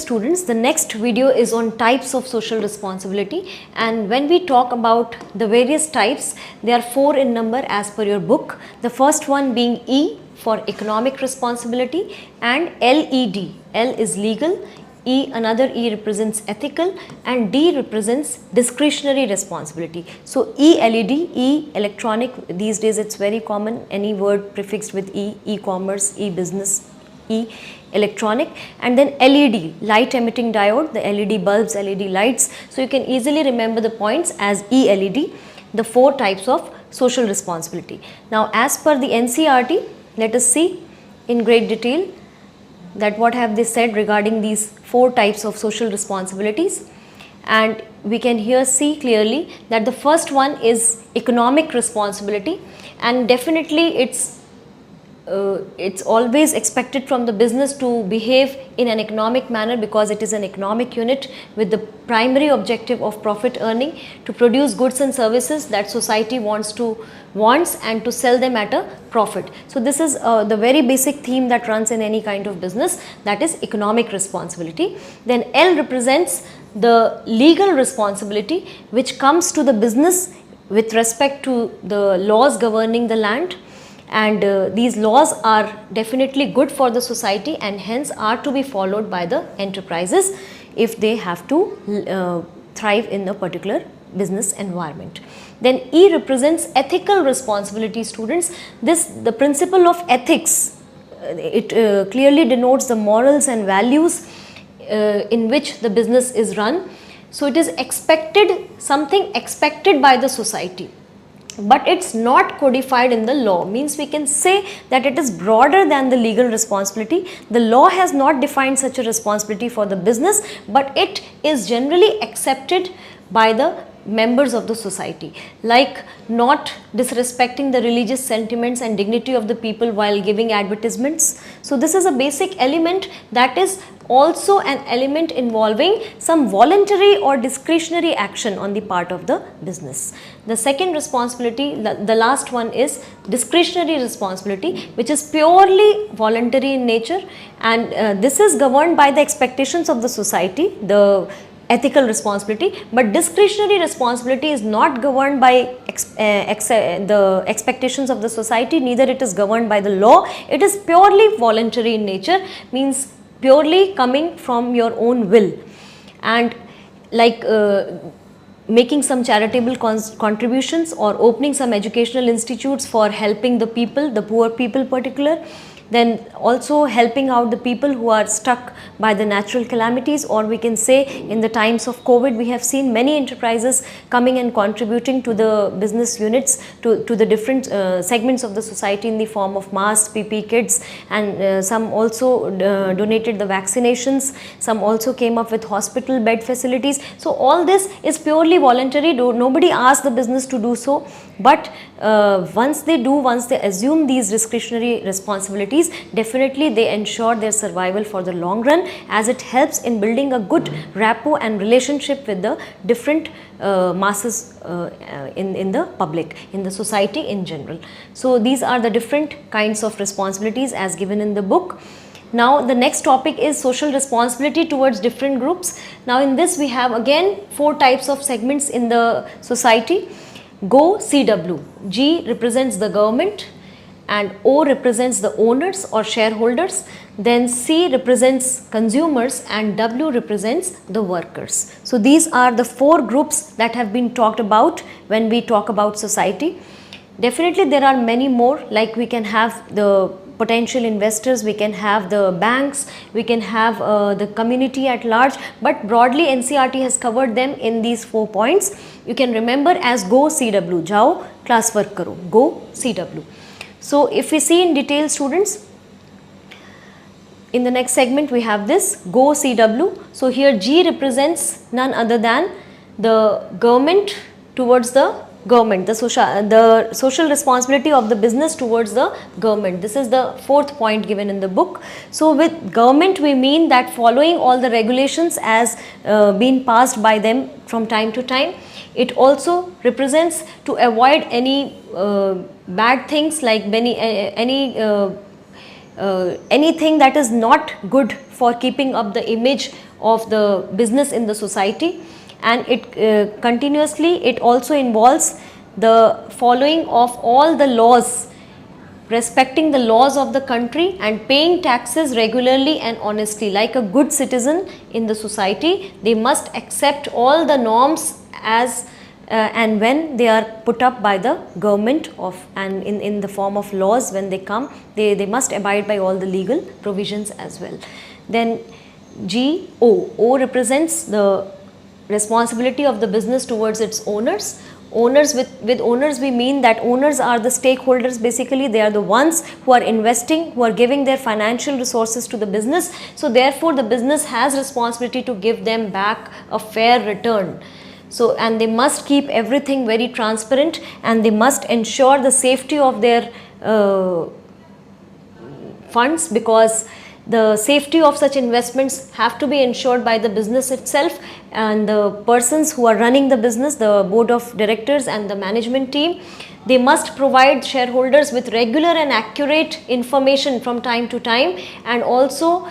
students, the next video is on types of social responsibility, and when we talk about the various types, there are 4 in number as per your book. The first one being E for economic responsibility and LED. L is legal, another E represents ethical, and D represents discretionary responsibility. So ELED, E electronic, these days it's very common, any word prefixed with E, e-commerce, e-business, E electronic, and then LED, light emitting diode, the LED bulbs, LED lights. So you can easily remember the points as ELED, the 4 types of social responsibility. Now as per the NCERT, let us see in great detail that what have they said regarding these 4 types of social responsibilities, and we can here see clearly that the first one is economic responsibility, and definitely it's always expected from the business to behave in an economic manner because it is an economic unit with the primary objective of profit earning, to produce goods and services that society wants and to sell them at a profit. So this is the very basic theme that runs in any kind of business, that is economic responsibility. Then L represents the legal responsibility which comes to the business with respect to the laws governing the land, and these laws are definitely good for the society and hence are to be followed by the enterprises if they have to thrive in a particular business environment. Then E represents ethical responsibility, students. The principle of ethics, it clearly denotes the morals and values in which the business is run. So it is something expected by the society, but it's not codified in the law, means we can say that it is broader than the legal responsibility. The law has not defined such a responsibility for the business, but it is generally accepted by the members of the society, like not disrespecting the religious sentiments and dignity of the people while giving advertisements. So this is a basic element that is also an element involving some voluntary or discretionary action on the part of the business. The second responsibility, the last one, is discretionary responsibility, which is purely voluntary in nature, and this is governed by the expectations of the society, the ethical responsibility, but discretionary responsibility is not governed by the expectations of the society, neither it is governed by the law. It is purely voluntary in nature, means purely coming from your own will, and like making some charitable contributions or opening some educational institutes for helping the people, the poor people particular. Then also helping out the people who are struck by the natural calamities, or we can say in the times of COVID we have seen many enterprises coming and contributing to the business units, to the different segments of the society in the form of masks, PP kits, and some also donated the vaccinations, some also came up with hospital bed facilities. So all this is purely voluntary, nobody asked the business to do so, but once they assume these discretionary responsibilities, definitely they ensure their survival for the long run, as it helps in building a good rapport and relationship with the different masses in the public, in the society in general. So these are the different kinds of responsibilities as given in the book. Now the next topic is social responsibility towards different groups. Now in this we have again 4 types of segments in the society. Go CW, G represents the government, and O represents the owners or shareholders, then C represents consumers, and W represents the workers. So these are the 4 groups that have been talked about when we talk about society. Definitely there are many more, like we can have the potential investors, we can have the banks, we can have the community at large, but broadly NCERT has covered them in these 4 points. You can remember as Go CW, jao class work karo, Go CW. So if we see in detail, students, in the next segment we have this Go CW. So here G represents none other than the government towards the government, the social responsibility of the business towards the government. This is the 4th point given in the book. So with government we mean that following all the regulations as been passed by them from time to time. It also represents to avoid any bad things, like anything that is not good for keeping up the image of the business in the society, and it continuously it also involves the following of all the laws, respecting the laws of the country and paying taxes regularly and honestly. Like a good citizen in the society, they must accept all the norms as and when they are put up by the government and in the form of laws. When they come, they must abide by all the legal provisions as well. Then O represents the responsibility of the business towards its owners. Owners, with owners we mean that owners are the stakeholders. Basically they are the ones who are investing, who are giving their financial resources to the business. So therefore the business has responsibility to give them back a fair return. So, and they must keep everything very transparent, and they must ensure the safety of their funds, because the safety of such investments have to be ensured by the business itself, and the persons who are running the business, the board of directors and the management team, they must provide shareholders with regular and accurate information from time to time, and also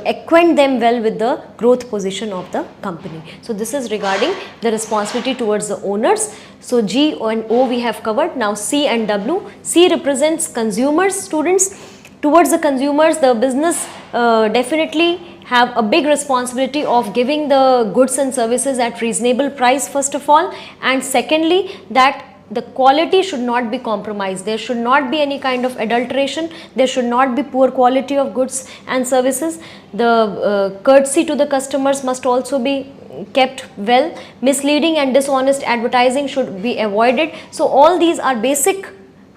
acquaint them well with the growth position of the company. So this is regarding the responsibility towards the owners. So G and O we have covered. Now C and W. C represents consumers, students. Towards the consumers, the business definitely have a big responsibility of giving the goods and services at reasonable price, first of all, and secondly that the quality should not be compromised. There should not be any kind of adulteration. There should not be poor quality of goods and services. The courtesy to the customers must also be kept well. Misleading and dishonest advertising should be avoided. So all these are basic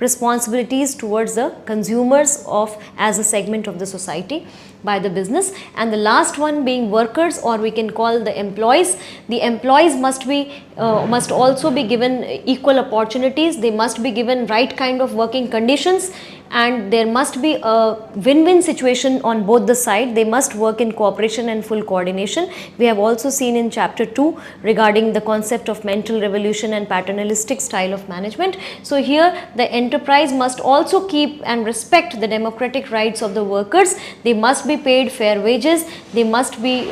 responsibilities towards the consumers of as a segment of the society by the business. And the last one being workers, or we can call the employees. The employees must also be given equal opportunities. They must be given right kind of working conditions, and there must be a win-win situation on both the side. They must work in cooperation and full coordination. We have also seen in chapter 2 regarding the concept of mental revolution and paternalistic style of management. So here the enterprise must also keep and respect the democratic rights of the workers. They must be paid fair wages. They must be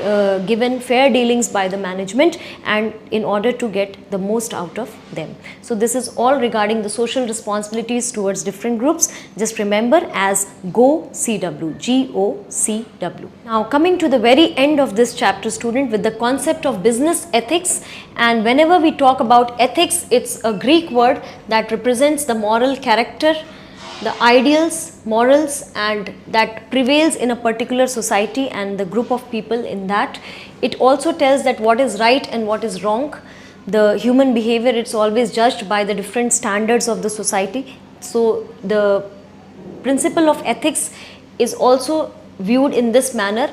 given fair dealings by the management, and in order to get the most out of them. So this is all regarding the social responsibilities towards different groups. Just remember as GOCW, GOCW. Now coming to the very end of this chapter, student, with the concept of business ethics. And whenever we talk about ethics, it's a Greek word that represents the moral character, the ideals, morals, and that prevails in a particular society and the group of people in that. It also tells that what is right and what is wrong. The human behavior, it's always judged by the different standards of the society. So the principle of ethics is also viewed in this manner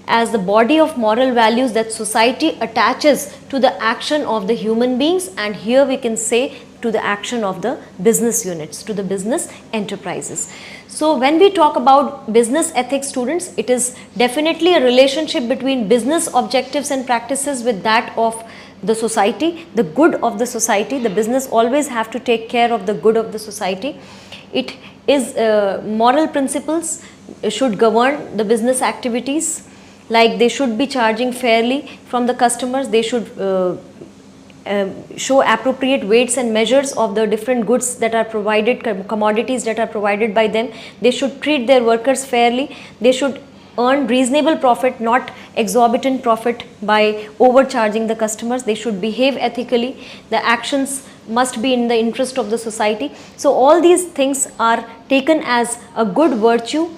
as the body of moral values that society attaches to the action of the human beings, and here we can say to the action of the business units, to the business enterprises. So when we talk about business ethics, students, it is definitely a relationship between business objectives and practices with that of the society, the good of the society. The business always have to take care of the good of the society. It is moral principles should govern the business activities, like they should be charging fairly from the customers. They should show appropriate weights and measures of the different goods that are provided, commodities that are provided by them. They should treat their workers fairly. They should earn reasonable profit, not exorbitant profit by overcharging the customers. They should behave ethically. The actions must be in the interest of the society. So all these things are taken as a good virtue,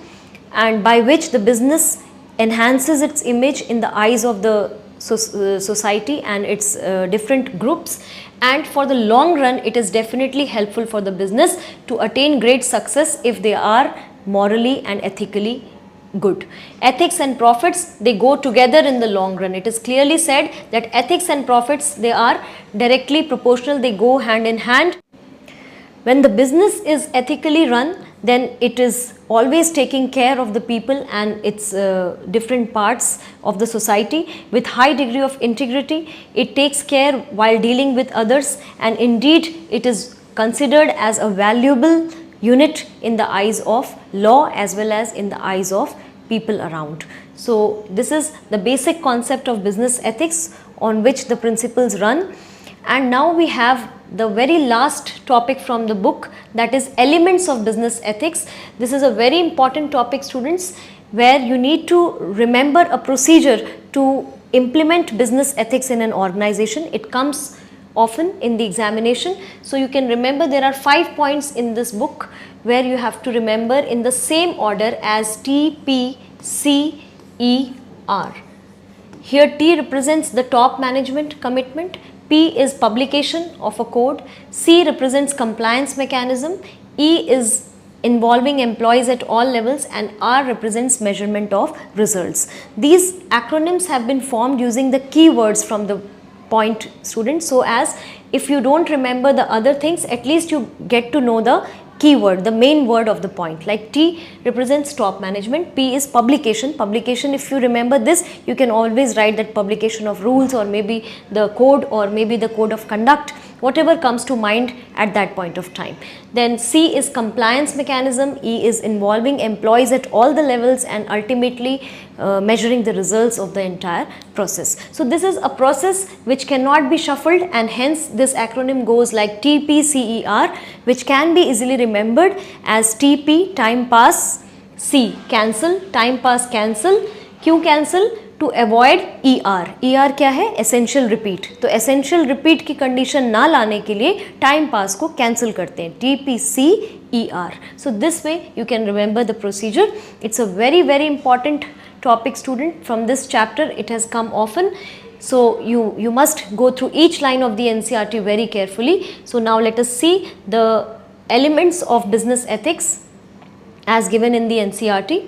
and by which the business enhances its image in the eyes of the society and its different groups, and for the long run it is definitely helpful for the business to attain great success if they are morally and ethically good. Ethics and profits, they go together in the long run. It is clearly said that ethics and profits, they are directly proportional, they go hand in hand. When the business is ethically run, then it is always taking care of the people and its different parts of the society with high degree of integrity. It takes care while dealing with others, and indeed it is considered as a valuable unit in the eyes of law as well as in the eyes of people around. So this is the basic concept of business ethics on which the principles run. And now we have the very last topic from the book, that is elements of business ethics. This is a very important topic, students, where you need to remember a procedure to implement business ethics in an organization. It comes often in the examination. So you can remember there are 5 points in this book where you have to remember in the same order as T, P, C, E, R. Here T represents the top management commitment, P is publication of a code, C represents compliance mechanism, E is involving employees at all levels, and R represents measurement of results. These acronyms have been formed using the keywords from the point, students, so as if you don't remember the other things, at least you get to know the keyword, the main word of the point. Like T represents top management, P is publication. Publication, if you remember this, you can always write that publication of rules or maybe the code or maybe the code of conduct, whatever comes to mind at that point of time. Then C is compliance mechanism, E is involving employees at all the levels, and ultimately measuring the results of the entire process. So this is a process which cannot be shuffled, and hence this acronym goes like TPCER, which can be easily remembered as TP, time pass, C, cancel, time pass, cancel, Q, cancel, to avoid ER. ER क्या है? Essential repeat. तो essential repeat की condition ना लाने के लिए time pass को cancel करते हैं, TPCER. So this way you can remember the procedure. It's a very important topic, student. From this chapter it has come often. So you must go through each line of the NCERT very carefully. So now let us see the elements of business ethics as given in the NCERT.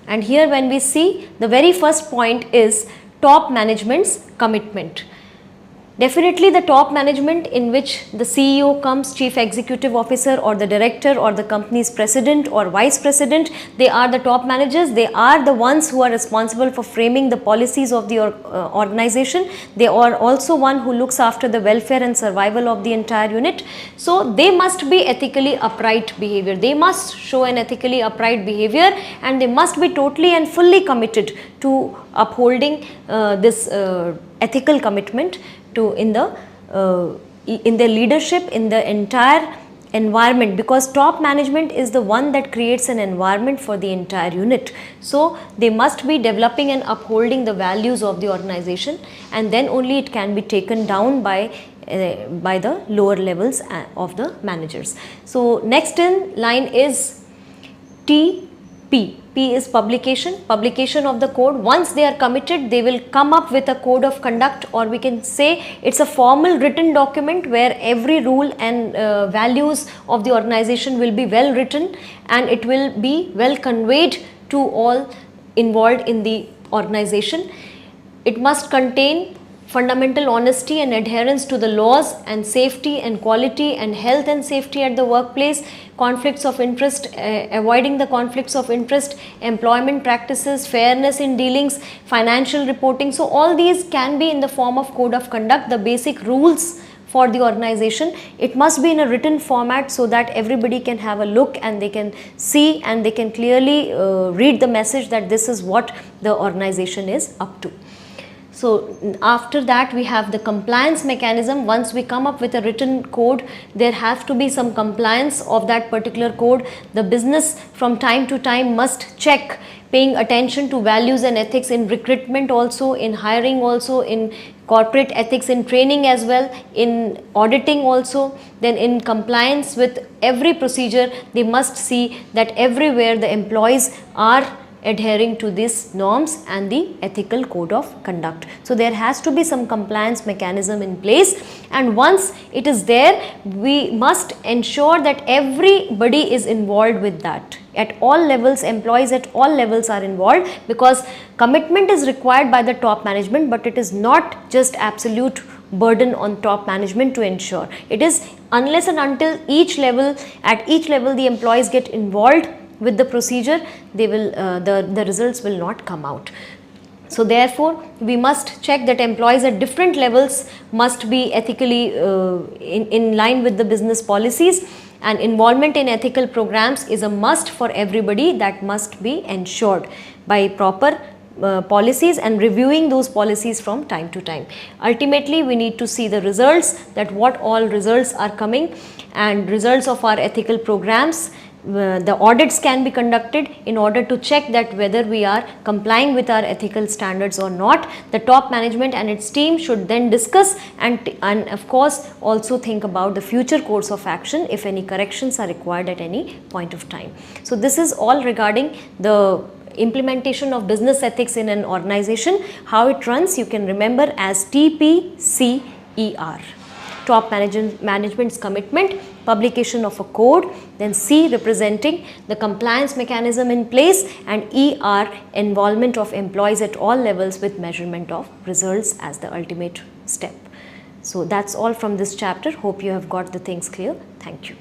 And here when we see, the very first point is top management's commitment. Definitely the top management, in which the CEO comes, chief executive officer or the director or the company's president or vice president, they are the top managers. They are the ones who are responsible for framing the policies of the organization. They are also one who looks after the welfare and survival of the entire unit. So they must be ethically upright behavior. They must show an ethically upright behavior, and they must be totally and fully committed to upholding this ethical commitment to in their leadership, in the entire environment, because top management is the one that creates an environment for the entire unit. So they must be developing and upholding the values of the organization, and then only it can be taken down by the lower levels of the managers. So next in line is TP. P is publication of the code. Once they are committed, they will come up with a code of conduct, or we can say it's a formal written document where every rule and values of the organization will be well written, and it will be well conveyed to all involved in the organization. It must contain fundamental honesty and adherence to the laws, and safety and quality and health and safety at the workplace, conflicts of interest, avoiding the conflicts of interest, employment practices, fairness in dealings, financial reporting. So all these can be in the form of code of conduct, the basic rules for the organization. It must be in a written format so that everybody can have a look and they can see and they can clearly read the message that this is what the organization is up to. So after that we have the compliance mechanism. Once we come up with a written code, there has to be some compliance of that particular code. The business from time to time must check, paying attention to values and ethics in recruitment also, in hiring also, in corporate ethics in training as well, in auditing also. Then in compliance with every procedure, they must see that everywhere the employees are adhering to these norms and the ethical code of conduct. So there has to be some compliance mechanism in place, and once it is there, we must ensure that everybody is involved with that. At all levels, employees at all levels are involved, because commitment is required by the top management, but it is not just absolute burden on top management to ensure. It is unless and until at each level the employees get involved with the procedure, they will the results will not come out. So therefore we must check that employees at different levels must be ethically in line with the business policies, and involvement in ethical programs is a must for everybody. That must be ensured by proper policies and reviewing those policies from time to time. Ultimately, we need to see the results, that what all results are coming, and results of our ethical programs. The audits can be conducted in order to check that whether we are complying with our ethical standards or not. The top management and its team should then discuss and of course also think about the future course of action if any corrections are required at any point of time. So this is all regarding the implementation of business ethics in an organization. How it runs, you can remember as TPCER. Top management's commitment, publication of a code, then C representing the compliance mechanism in place, and ER involvement of employees at all levels with measurement of results as the ultimate step. So that's all from this chapter. Hope you have got the things clear. Thank you.